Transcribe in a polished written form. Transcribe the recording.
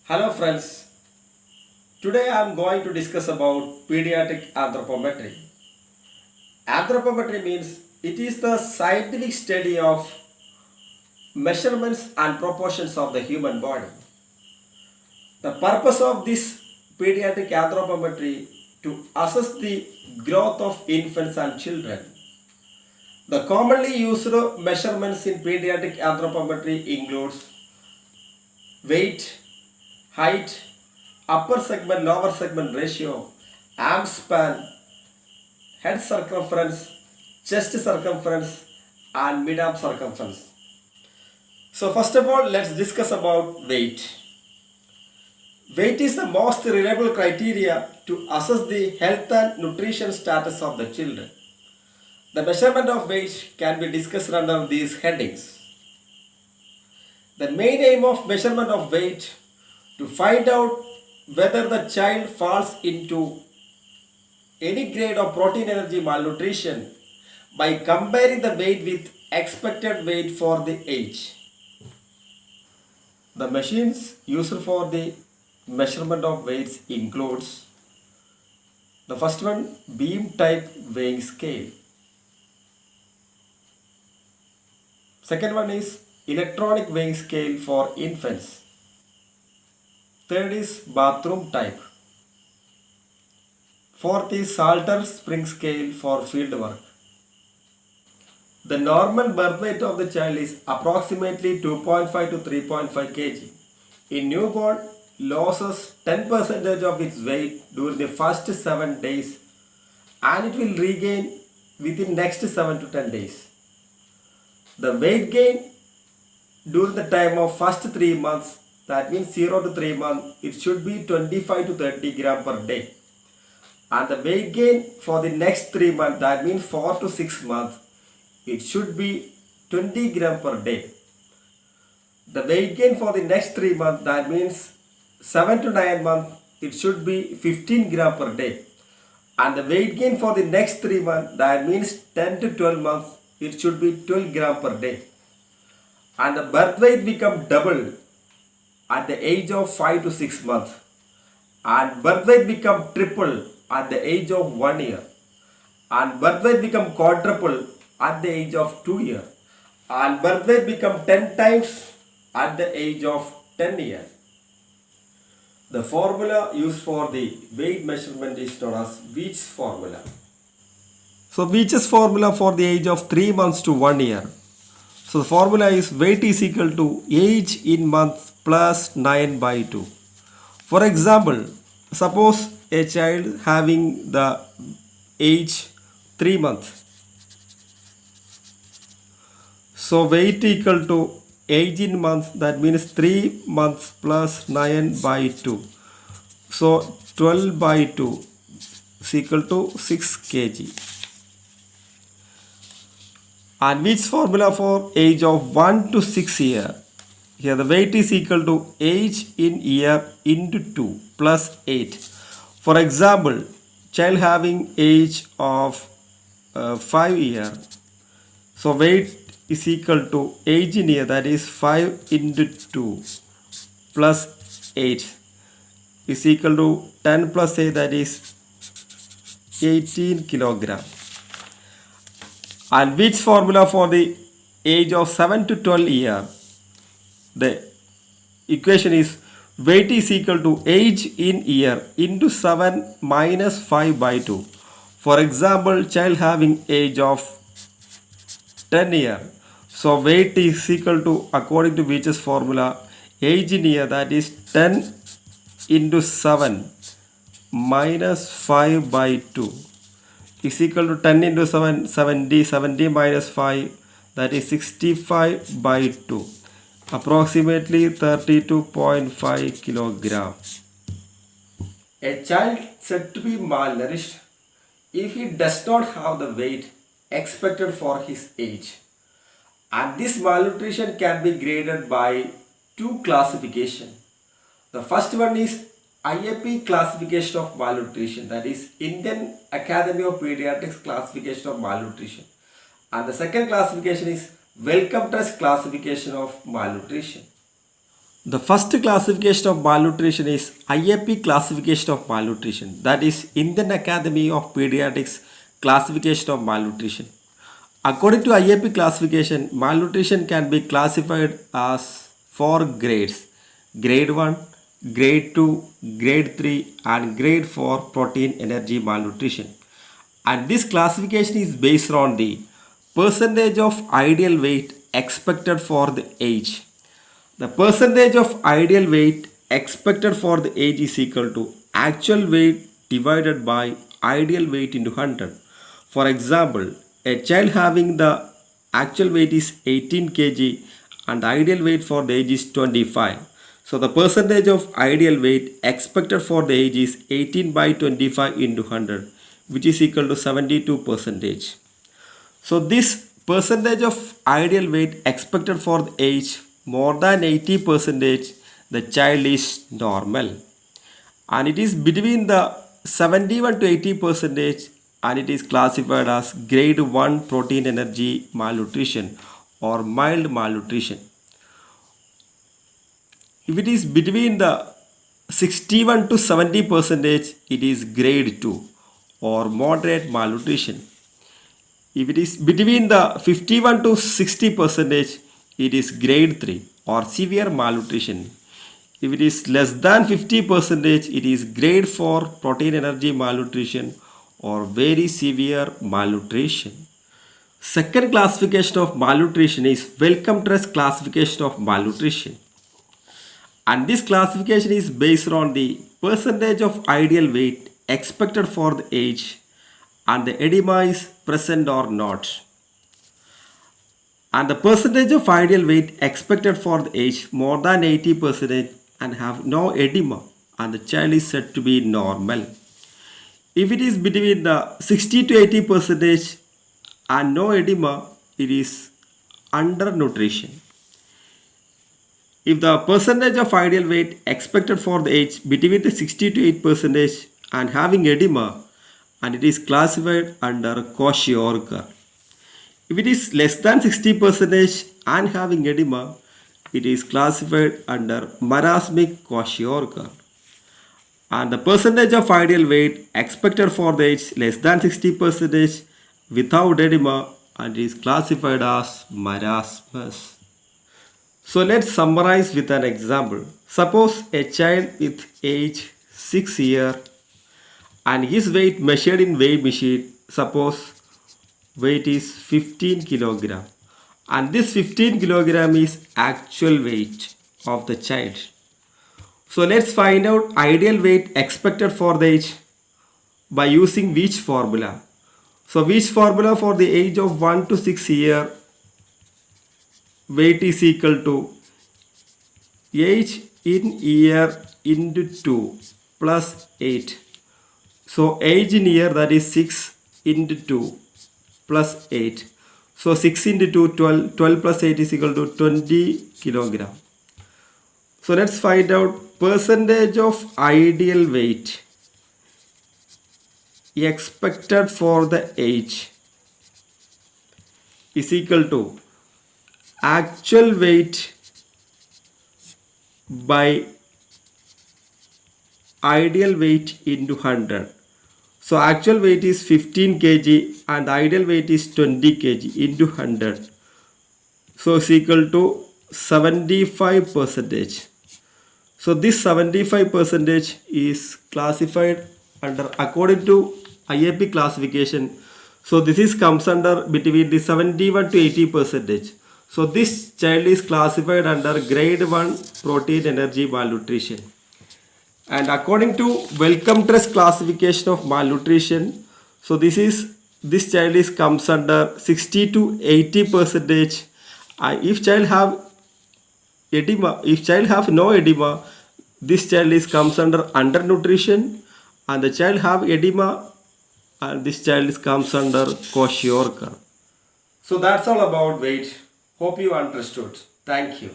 Hello friends, today I am going to discuss about pediatric anthropometry. Anthropometry means it is the scientific study of measurements and proportions of the human body. The purpose of this pediatric anthropometry to assess the growth of infants and children. The commonly used measurements in pediatric anthropometry includes weight, height, upper segment lower segment ratio, arm span, head circumference, chest circumference, and mid-arm circumference. So first of all, let's discuss about weight. Weight is the most reliable criteria to assess the health and nutrition status of the children. The measurement of weight can be discussed under these headings. The main aim of measurement of weight to find out whether the child falls into any grade of protein energy malnutrition by comparing the weight with expected weight for the age. The machines used for the measurement of weights includes the first one, beam type weighing scale. Second one is electronic weighing scale for infants. Third is bathroom type. Fourth is Salter spring scale for field work. The normal birth weight of the child is approximately 2.5 to 3.5 kg. In newborn, loses 10% of its weight during the first 7 days and it will regain within next 7 to 10 days. The weight gain during the time of first 3 months, that means 0 to 3 months, it should be 25 to 30 gram per day. And the weight gain for the next 3 months, that means 4 to 6 months, it should be 20 gram per day. The weight gain for the next 3 months, that means 7 to 9 months, it should be 15 gram per day. And the weight gain for the next 3 months, that means 10 to 12 months, it should be 12 gram per day. And the birth weight become double at the age of 5 to 6 months. And birth weight become triple at the age of 1 year. And birth weight become quadruple at the age of 2 years. And birth weight become 10 times at the age of 10 years. The formula used for the weight measurement is known as Veach's formula. So Veach's formula for the age of 3 months to 1 year. So the formula is weight is equal to age in months plus 9 by 2. For example, suppose a child having the age 3 months. So weight equal to age in months, that means 3 months plus 9 by 2. So 12 by 2 is equal to 6 kg. And which formula for age of 1 to 6 year? Here the weight is equal to age in year into 2 plus 8. For example, child having age of 5 year. So weight is equal to age in year, that is 5 into 2 plus 8 is equal to 10 plus 8, that is 18 kilogram. And which formula for the age of 7 to 12 year? The equation is weight is equal to age in year into 7 minus 5 by 2. For example, child having age of 10 year. So weight is equal to, according to Veach's formula, age in year, that is 10 into 7 minus 5 by 2 is equal to 10 into 7, 70, 70 minus 5, that is 65 by 2, approximately 32.5 kilogram. A child said to be malnourished if he does not have the weight expected for his age. And this malnutrition can be graded by two classifications. The first one is IAP classification of malnutrition, that is Indian Academy of Pediatrics classification of malnutrition. And the second classification is Wellcome Trust classification of malnutrition. The first classification of malnutrition is IAP classification of malnutrition, that is Indian Academy of Pediatrics classification of malnutrition. According to IAP classification, malnutrition can be classified as four grades: grade 1, grade 2, grade 3 and grade 4 protein energy malnutrition. And this classification is based on the percentage of ideal weight expected for the age. The percentage of ideal weight expected for the age is equal to actual weight divided by ideal weight into 100. For example, a child having the actual weight is 18 kg and the ideal weight for the age is 25. So the percentage of ideal weight expected for the age is 18 by 25 into 100, which is equal to 72 percentage. So this percentage of ideal weight expected for the age more than 80 percentage, the child is normal, and it is between the 71 to 80 percentage, and it is classified as grade 1 protein energy malnutrition or mild malnutrition. If it is between the 61 to 70 percentage, it is grade 2 or moderate malnutrition. If it is between the 51 to 60 percentage, it is grade 3 or severe malnutrition. If it is less than 50 percentage, it is grade 4 protein energy malnutrition or very severe malnutrition. Second classification of malnutrition is Wellcome Trust classification of malnutrition. And this classification is based on the percentage of ideal weight expected for the age and the edema is present or not. And the percentage of ideal weight expected for the age more than 80 percent and have no edema, and the child is said to be normal. If it is between the 60 to 80 percentage and no edema, it is undernutrition. If the percentage of ideal weight expected for the age between the 60 to 8 percentage and having edema, and it is classified under Kwashiorkor. If it is less than 60 percentage and having edema, it is classified under marasmic Kwashiorkor. And the percentage of ideal weight expected for the age less than 60 percentage without edema, and is classified as marasmus. So let's summarize with an example. Suppose a child with age 6 years and his weight measured in weighing machine, suppose weight is 15 kilogram, and this 15 kilogram is actual weight of the child. So let's find out ideal weight expected for the age by using which formula. So which formula for the age of 1 to 6 year, weight is equal to age in year into 2 plus 8. So age in year, that is 6 into 2 plus 8. So 6 into 2, 12. 12 plus 8 is equal to 20 kilogram. So let's find out percentage of ideal weight expected for the age is equal to actual weight by ideal weight into 100. So actual weight is 15 kg and ideal weight is 20 kg into 100. So it's equal to 75 percentage. So this 75 percentage is classified under according to IAP classification. So this is comes under between the 71 to 80 percentage. So this child is classified under grade 1 protein energy malnutrition. And according to Wellcome Trust classification of malnutrition, so this child is comes under 60 to 80 percentage. If child have edema, if child have no edema, this child is comes under undernutrition, and the child have edema, and this child is comes under Kwashiorkor. So that's all about weight. Hope you understood. Thank you.